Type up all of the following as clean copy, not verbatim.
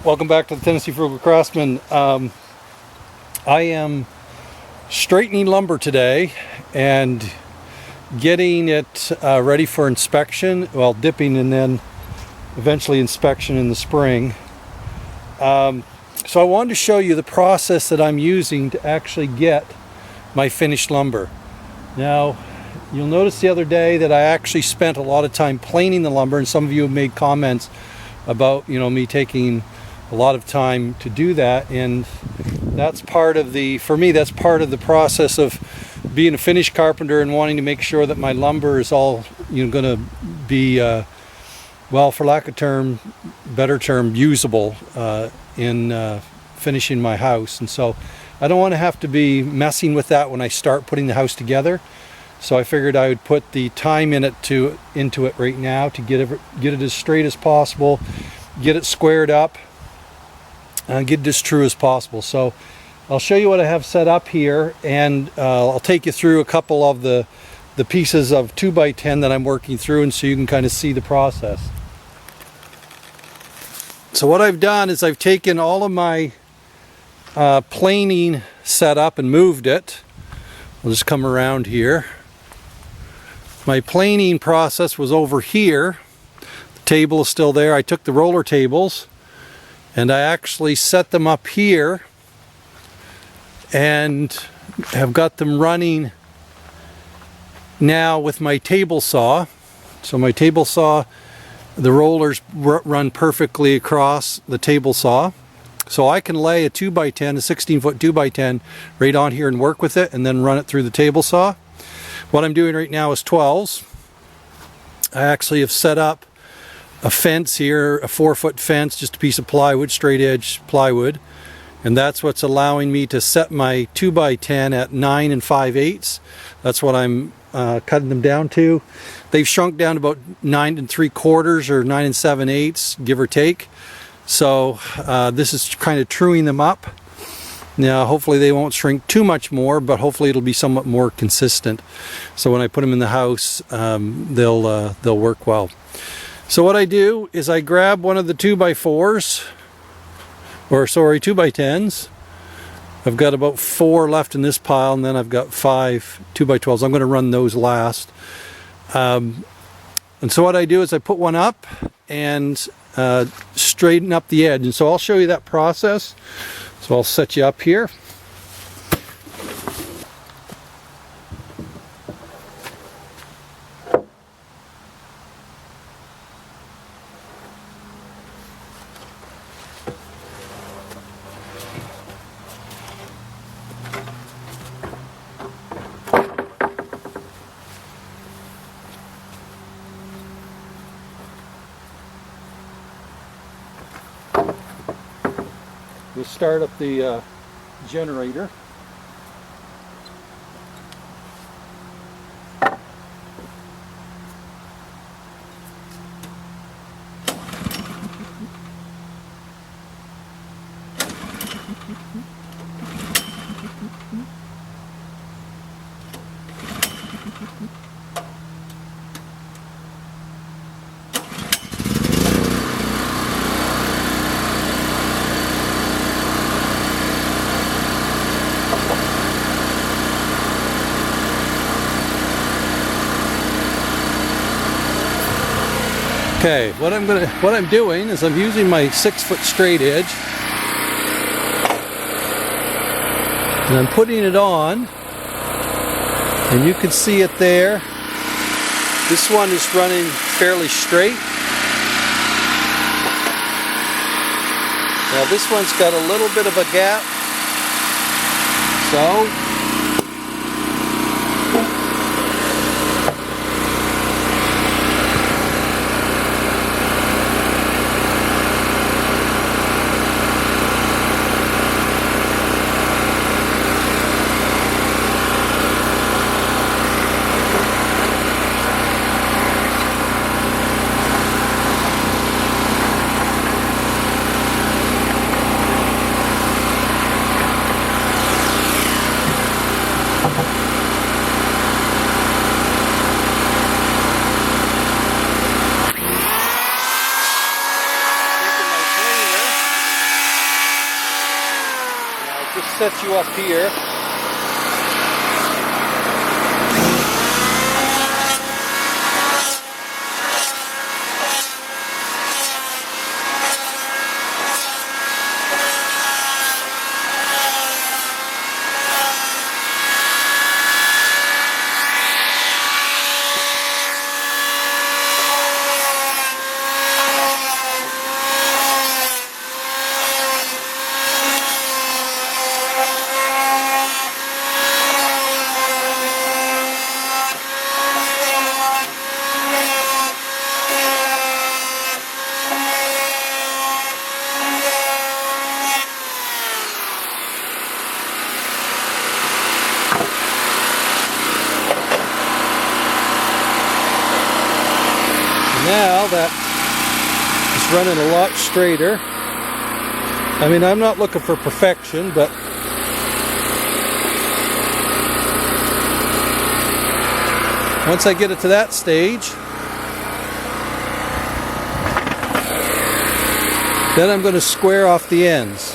Welcome back to the Tennessee Frugal Craftsman. I am straightening lumber today and getting it ready for inspection. Well, dipping and then eventually inspection in the spring. So I wanted to show you the process that I'm using to actually get my finished lumber. Now, you'll notice the other day that I actually spent a lot of time planing the lumber, and some of you have made comments about me taking a lot of time to do that, and that's part of for me that's part of the process of being a finished carpenter and wanting to make sure that my lumber is all going to be well, for lack of better term, usable in finishing my house. And so I don't want to have to be messing with that when I start putting the house together. So I figured I would put the time into it right now to get it as straight as possible, get it squared up, get it as true as possible. So I'll show you what I have set up here, and I'll take you through a couple of the pieces of 2x10 that I'm working through, and so you can kind of see the process. So what I've done is I've taken all of my planing set up and moved it. I'll just come around here. My planing process was over here. The table is still there. I took the roller tables and I actually set them up here and have got them running now with my table saw. So my table saw, the rollers run perfectly across the table saw. So I can lay a 2x10, a 16-foot 2x10 right on here and work with it and then run it through the table saw. What I'm doing right now is 12s. I actually have set up a fence here, a 4-foot fence, just a piece of plywood, straight edge plywood, and that's what's allowing me to set my 2x10 at 9 5/8. That's what I'm cutting them down to. They've shrunk down to about 9 3/4 or 9 7/8, give or take. So this is kind of truing them up. Now hopefully they won't shrink too much more, but hopefully it'll be somewhat more consistent. So when I put them in the house, they'll work well. So what I do is I grab one of the 2x4s, or sorry, 2x10s. I've got about 4 left in this pile, and then I've got 5 2x12s. I'm going to run those last. And so what I do is I put one up and straighten up the edge. And so I'll show you that process. So I'll set you up here. We'll start up the generator. Okay, what I'm doing is I'm using my 6-foot straight edge, and I'm putting it on, and you can see it there. This one is running fairly straight. Now this one's got a little bit of a gap, so just set you up here. Now that is running a lot straighter. I mean, I'm not looking for perfection, but once I get it to that stage, then I'm going to square off the ends.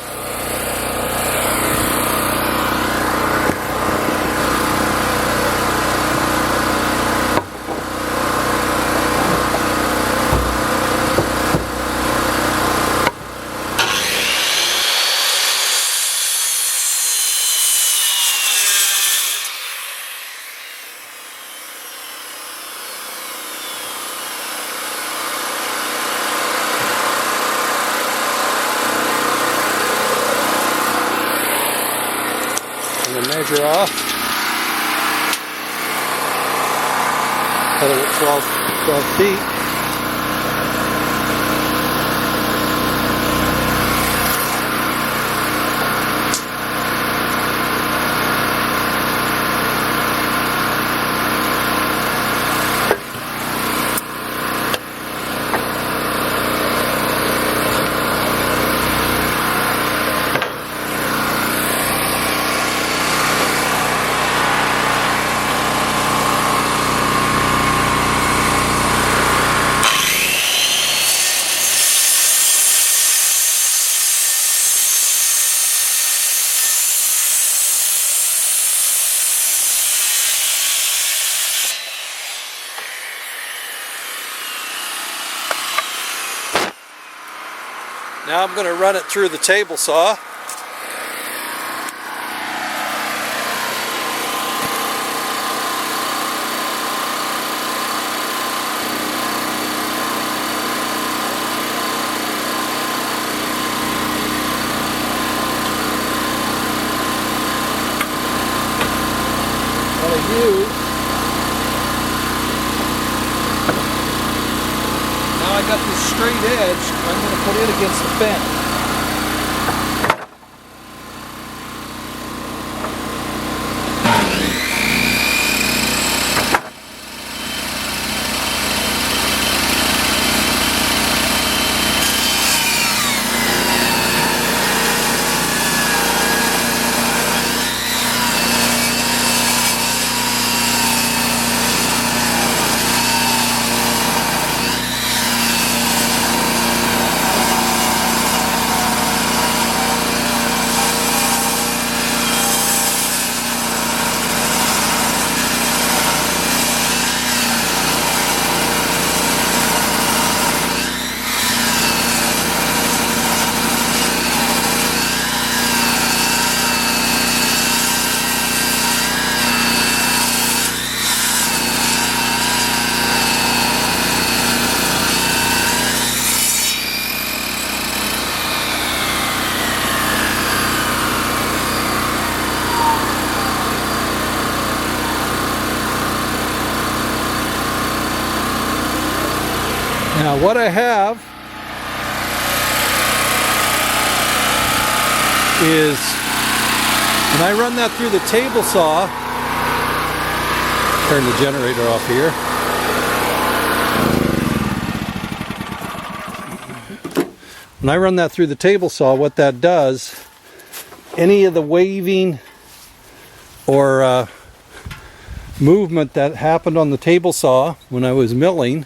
Measure off. Cut it at 12 feet. Now I'm going to run it through the table saw. What I use. Now I got this straight edge, I'm going to put it against the fence. Now what I have is, when I run that through the table saw, turn the generator off here. When I run that through the table saw, what that does, any of the waving or movement that happened on the table saw when I was milling,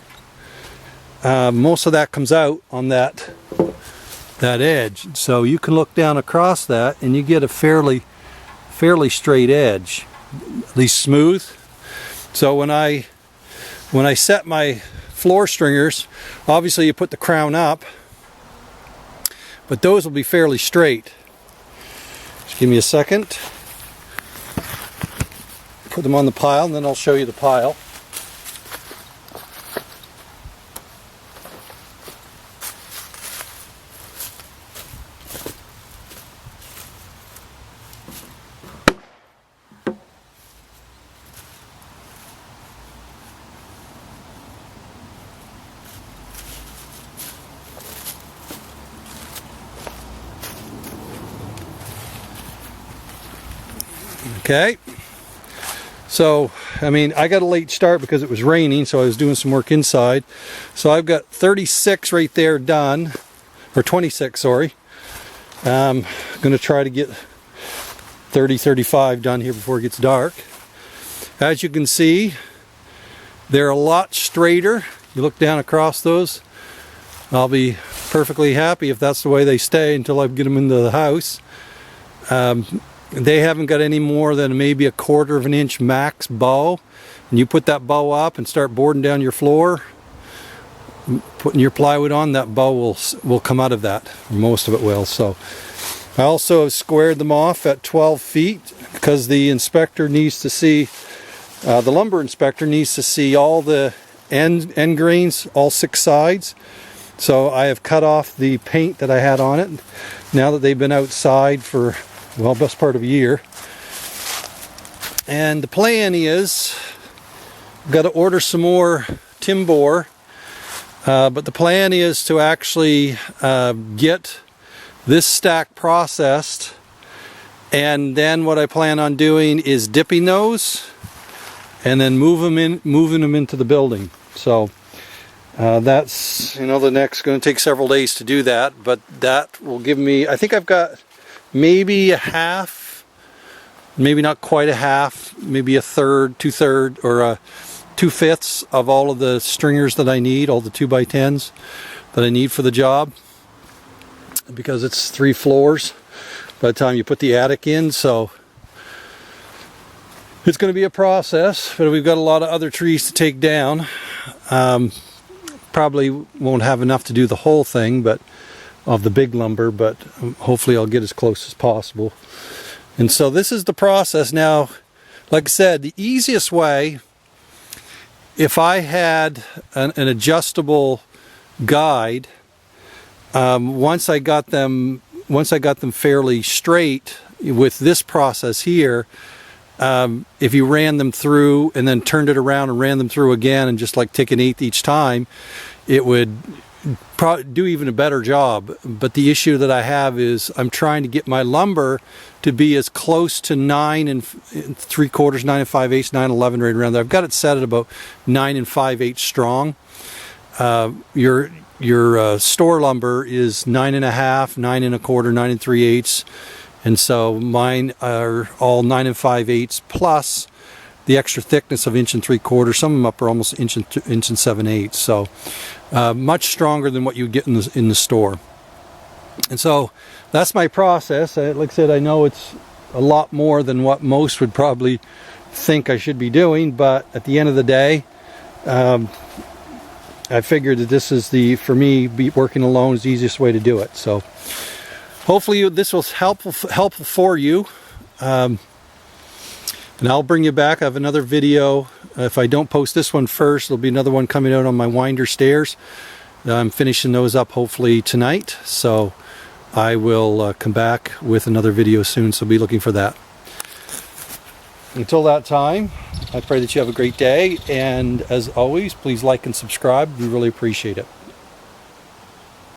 most of that comes out on that that edge. So you can look down across that and you get a fairly straight edge, at least smooth. So when I set my floor stringers, obviously you put the crown up, but those will be fairly straight. Just give me a second. Put them on the pile and then I'll show you the pile. Okay, so I mean, I got a late start because it was raining, so I was doing some work inside. So I've got 36 right there done, or 26, sorry. I'm going to try to get 30, 35 done here before it gets dark. As you can see, they're a lot straighter. You look down across those, I'll be perfectly happy if that's the way they stay until I get them into the house. They haven't got any more than maybe a 1/4 of an inch max bow, and you put that bow up and start boarding down your floor, putting your plywood on, that bow will come out of that. Most of it will. So I also have squared them off at 12 feet because the inspector needs to see, the lumber inspector needs to see all the end grains, all 6 sides. So I have cut off the paint that I had on it now that they've been outside for, well, best part of a year. And the plan is, I've got to order some more Timbor, but the plan is to actually get this stack processed, and then what I plan on doing is dipping those and then moving them into the building. So that's, you know, the next, going to take several days to do that, but that will give me, I think I've got maybe a half, maybe not quite a half, maybe a third, 2/3, or 2/5 of all of the stringers that I need, all the 2x10s that I need for the job, because it's 3 floors by the time you put the attic in. So it's going to be a process, but we've got a lot of other trees to take down. Probably won't have enough to do the whole thing, but of the big lumber, but hopefully I'll get as close as possible. And so this is the process. Now, like I said, the easiest way, if I had an adjustable guide, once I got them fairly straight with this process here, if you ran them through and then turned it around and ran them through again and just like take 1/8 each time, it would probably do even a better job. But the issue that I have is I'm trying to get my lumber to be as close to 9 3/4, 9 5/8, 9/11, right around there. I've got it set at about 9 5/8 strong. Your store lumber is 9 1/2, 9 1/4, 9 3/8, and so mine are all 9 5/8 plus the extra thickness of 1 3/4. Some of them up are almost 1 7/8. So much stronger than what you get in the store. And so that's my process. Like I said, I know it's a lot more than what most would probably think I should be doing, but at the end of the day, I figured that this is for me, working alone is the easiest way to do it. So hopefully this was helpful for you. And I'll bring you back. I have another video. If I don't post this one first, there'll be another one coming out on my winder stairs. I'm finishing those up hopefully tonight. So I will come back with another video soon. So be looking for that. Until that time, I pray that you have a great day. And as always, please like and subscribe. We really appreciate it.